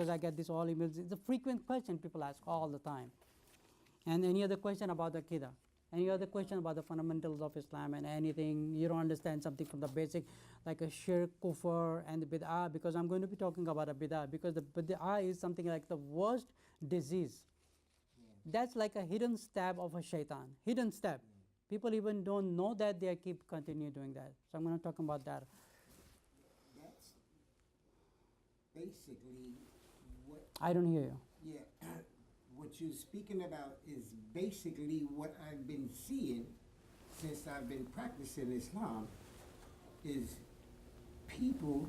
because I get this all emails. It's a frequent question people ask all the time. And any other question about the Aqidah? Any other question about the fundamentals of Islam and anything you don't understand something from the basic, like a shirk, kufr, and the bid'ah, because I'm going to be talking about a bid'ah, because the bid'ah is something like the worst disease. That's like a hidden stab of a shaitan, hidden stab. People even don't know that, they keep continue doing that. So I'm going to talk about that. That's basically what... I don't hear you. Yeah. What you're speaking about is basically what I've been seeing since I've been practicing Islam, is people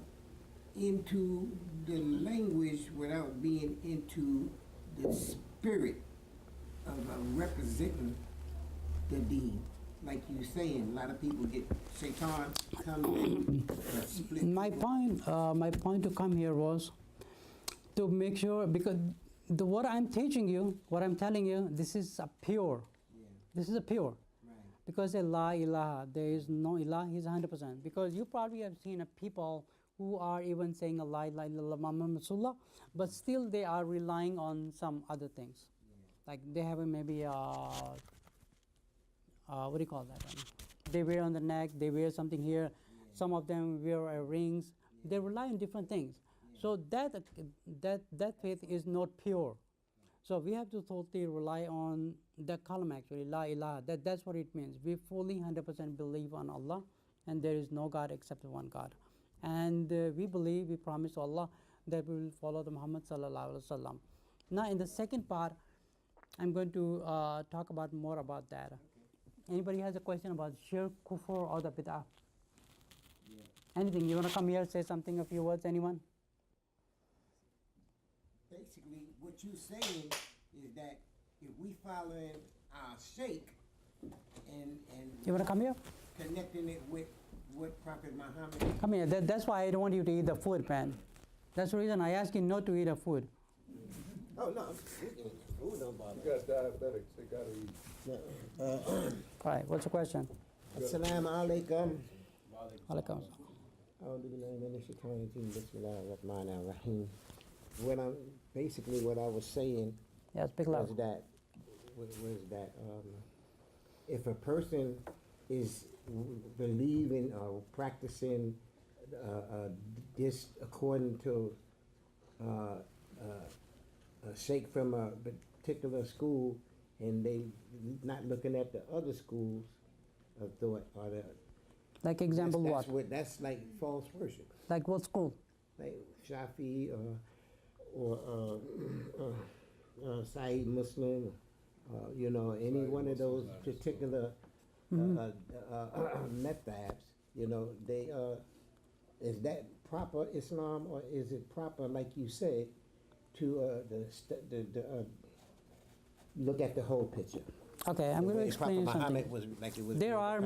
into the language without being into the spirit of representing the deen. Like you're saying, a lot of people get shaitan come in and split. My point to come here was to make sure, because what I'm teaching you, what I'm telling you, this is a pure. Yeah. This is a pure. Right. Because a la ilaha, there is no ilah, he's 100%. Because you probably have seen people who are even saying a la ilaha illallah Muhammad Rasulullah, but still they are relying on some other things. Yeah. Like they have maybe what do you call that? They wear on the neck, they wear something here. Yeah. Some of them wear rings. Yeah. They rely on different things. So that faith is not pure. So we have to totally rely on the column actually, la ilaha. That's what it means. We fully 100% believe on Allah, and there is no God except one God. And we promise Allah that we will follow the Muhammad sallallahu alaihi wasallam. Now in the second part, I'm going to talk about more about that. Okay. Anybody has a question about shirk, kufr, or the bid'ah? Yeah. Anything? You want to come here, say something, a few words, anyone? Basically, what you're saying is that if we following our Sheikh and you want to come here? Connecting it with what Prophet Muhammad... Come here. That's why I don't want you to eat the food, man. That's the reason I ask you not to eat the food. Oh, no. Food don't bother. You got diabetics. They got to eat. All right. What's the question? Assalamu alaikum. Alaikum. What I was saying, yeah, speak loud. was that if a person is believing or practicing this according to a sheikh from a particular school, and they not looking at the other schools of thought, or the... Like example, That's like false worship. Like what school? Like Shafi or Saeed Muslim, any one of those particular methods. They is that proper Islam, or is it proper, like you said, to look at the whole picture? Okay, I'm going to explain something. Was like it was. There are,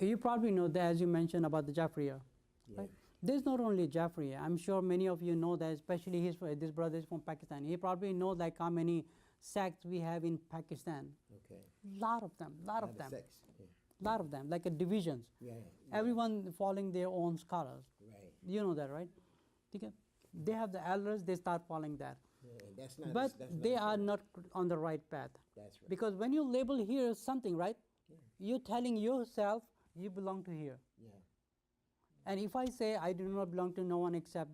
you probably know that, as you mentioned about the Jafriya. Yeah. Right? There's not only Jafriya. I'm sure many of you know that, especially this brother is from Pakistan. He probably knows like how many sects we have in Pakistan. Okay. Lot of them. Lot of them, like divisions. Yeah. Everyone following their own scholars. Right. You know that, right? Okay. They have the elders, they start following that. Yeah, that's not, but they are not on the right path. That's right. Because when you label here something, right? Yeah. You're telling yourself you belong to here. Yeah. And if I say I do not belong to no one except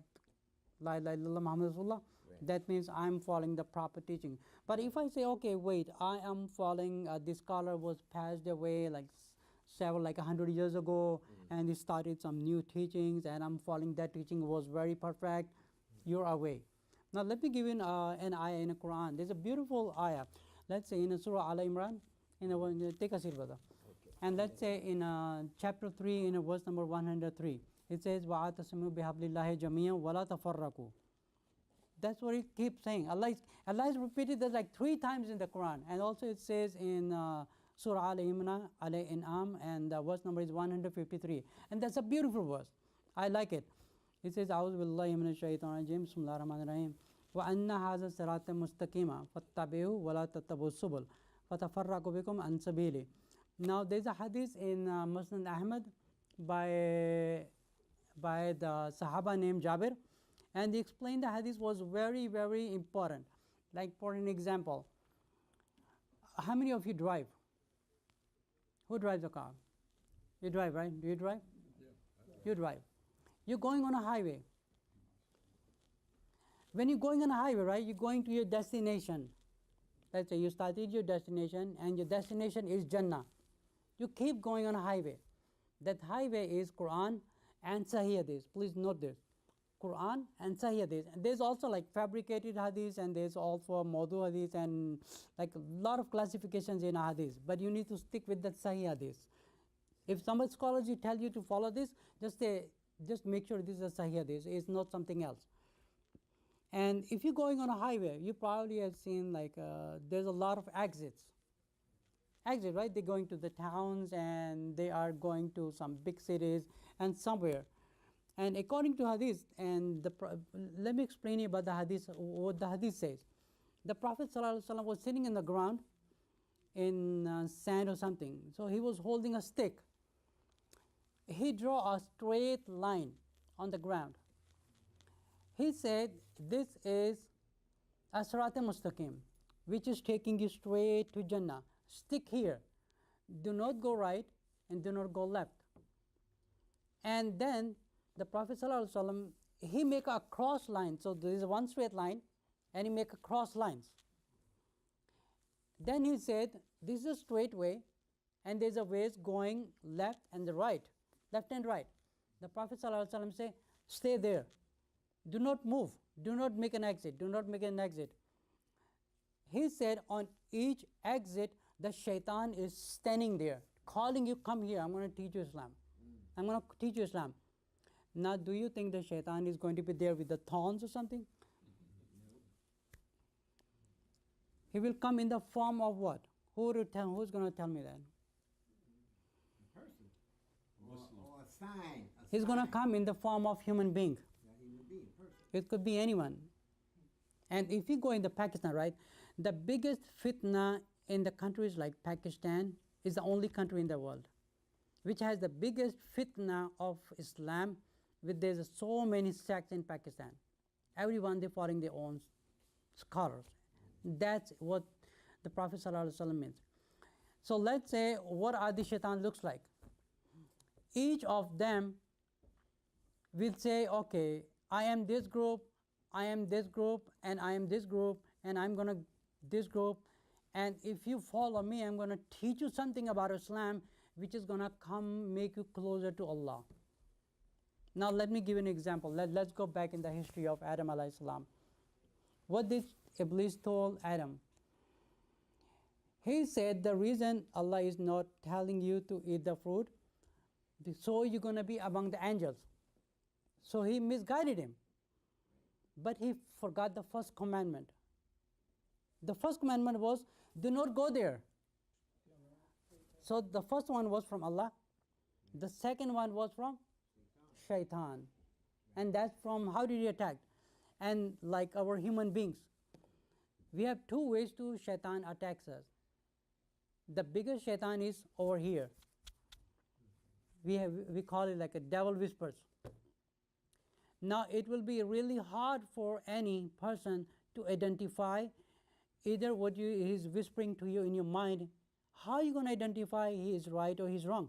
La ilaha illallah Muhammad Rasulullah, right, that means I'm following the proper teaching. But if I say, okay, wait, I am following, this scholar was passed away like 100 years ago, and he started some new teachings, and I'm following that teaching, was very perfect, you're away. Now let me give you an ayah in the Quran. There's a beautiful ayah. Let's say in Surah Al Imran, take a seat, brother. And let's say in chapter 3, in verse number 103, it says, وَاعْتَصِمُوا بِحَبْلِ اللَّهِ جَمِيعًا وَلَا تَفَرَّقُوا. That's what it keeps saying. Allah is repeated that like 3 times in the Quran. And also it says in Surah Al-Imran, Al-In'am, and the verse number is 153. And that's a beautiful verse. I like it. It says, أعوذ بالله من الشيطان الرجيم بسم الله الرحمن الرحيم وأن هذا الصراط مستقيما فاتبعوه ولا تتبعوا السبل فَتَفَرَّقُ بِكُمْ عَنْ سَبِيلِهِ. Now there's a hadith in Musnad Ahmad by the Sahaba named Jabir, And they explained the hadith was very, very important. Like for an example, how many of you drive? Who drives a car? You drive, right? Do you drive? You drive. You're going on a highway. When you're going on a highway, right, you're going to your destination. Let's say you started your destination and your destination is Jannah. You keep going on a highway. That highway is Quran and Sahih Hadith. Please note this. Quran and Sahih Hadith. And there's also like fabricated Hadith, and there's also Mawdu Hadith, and like a lot of classifications in Hadith. But you need to stick with the Sahih Hadith. If some scholars tell you to follow this, just make sure this is a Sahih Hadith. It's not something else. And if you're going on a highway, you probably have seen like there's a lot of exits. Exit, right? They're going to the towns and they are going to some big cities and somewhere. And according to Hadith, and let me explain you about the Hadith, what the Hadith says. The Prophet ﷺ was sitting in the ground in sand or something. So he was holding a stick. He drew a straight line on the ground. He said, this is As-Sirat al-Mustaqim, which is taking you straight to Jannah. Stick here. Do not go right and do not go left. And then the Prophet ﷺ, he make a cross line. So there is one straight line and he make a cross lines. Then he said, this is a straight way and there's a ways going left and the right, left and right. The Prophet ﷺ say, stay there. Do not move. Do not make an exit. Do not make an exit. He said on each exit, the shaitan is standing there, calling you, come here, I'm going to teach you Islam. I'm going to teach you Islam. Now, do you think the shaitan is going to be there with the thorns or something? He will come in the form of what? Who's going to tell me that? A person. Or a sign. He's going to come in the form of human being. It could be anyone. And if you go into Pakistan, right, the biggest fitna in the countries like Pakistan is the only country in the world which has the biggest fitna of Islam, with there's so many sects in Pakistan. Everyone, they're following their own scholars. That's what the Prophet ﷺ means. So let's say, what are the shaitan looks like? Each of them will say, okay, I am this group, I am this group, and I am this group, and I'm going to this group. And if you follow me, I'm going to teach you something about Islam, which is going to make you closer to Allah. Now let me give you an example. Let's go back in the history of Adam alayhi salam. What did Iblis told Adam? He said the reason Allah is not telling you to eat the fruit, so you're going to be among the angels. So he misguided him. But he forgot the first commandment. The first commandment was, do not go there. So the first one was from Allah. The second one was from Shaitan. And that's from, how did he attack? And like our human beings, we have two ways to Shaitan attacks us. The biggest Shaitan is over here. We call it like a devil whispers. Now it will be really hard for any person to identify either what he's whispering to you in your mind. How are you going to identify he is right or he's wrong?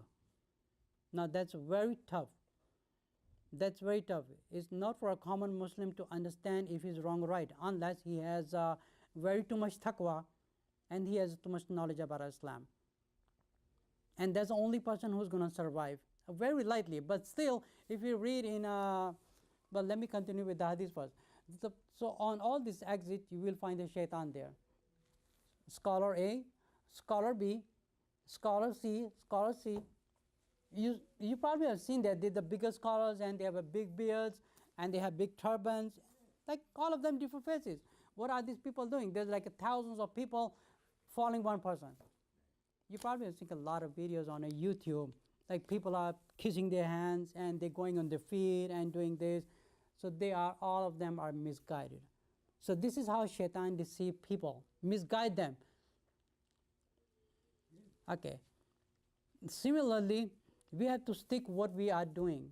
Now that's very tough. That's very tough. It's not for a common Muslim to understand if he's wrong or right, unless he has very too much taqwa and he has too much knowledge about Islam. And that's the only person who's going to survive, very lightly. But still, if you read in well, let me continue with the hadith first. So on all this exit, you will find a shaitan there. Scholar A, scholar B, scholar C, scholar C. You probably have seen that they're the biggest scholars and they have a big beards and they have big turbans, like all of them different faces. What are these people doing? There's like thousands of people following one person. You probably have seen a lot of videos on YouTube, like people are kissing their hands and they're going on their feet and doing this. So all of them are misguided. So this is how Shaitan deceives people, misguide them. Okay. Similarly, we have to stick what we are doing.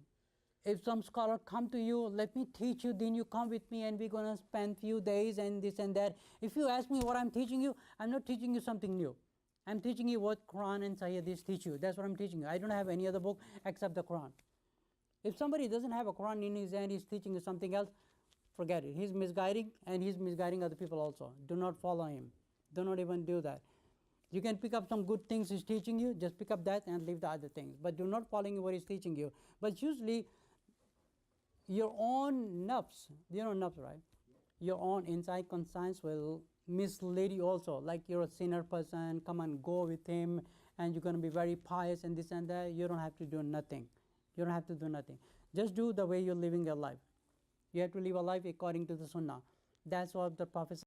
if some scholar come to you, let me teach you, then you come with me and we're going to spend few days and this and that. If you ask me what I'm teaching you, I'm not teaching you something new. I'm teaching you what Quran and Sayyidis teach you. That's what I'm teaching you. I don't have any other book except the Quran. If somebody doesn't have a Quran in his hand, he's teaching you something else, forget it. He's misguiding, and he's misguiding other people also. Do not follow him. Do not even do that. You can pick up some good things he's teaching you, just pick up that and leave the other things. But do not follow what he's teaching you. But usually, your own nafs, you know nafs, right? Your own inside conscience will mislead you also. Like you're a sinner person, come and go with him, and you're going to be very pious and this and that. You don't have to do nothing. You don't have to do nothing. Just do the way you're living your life. You have to live a life according to the Sunnah. That's what the Prophet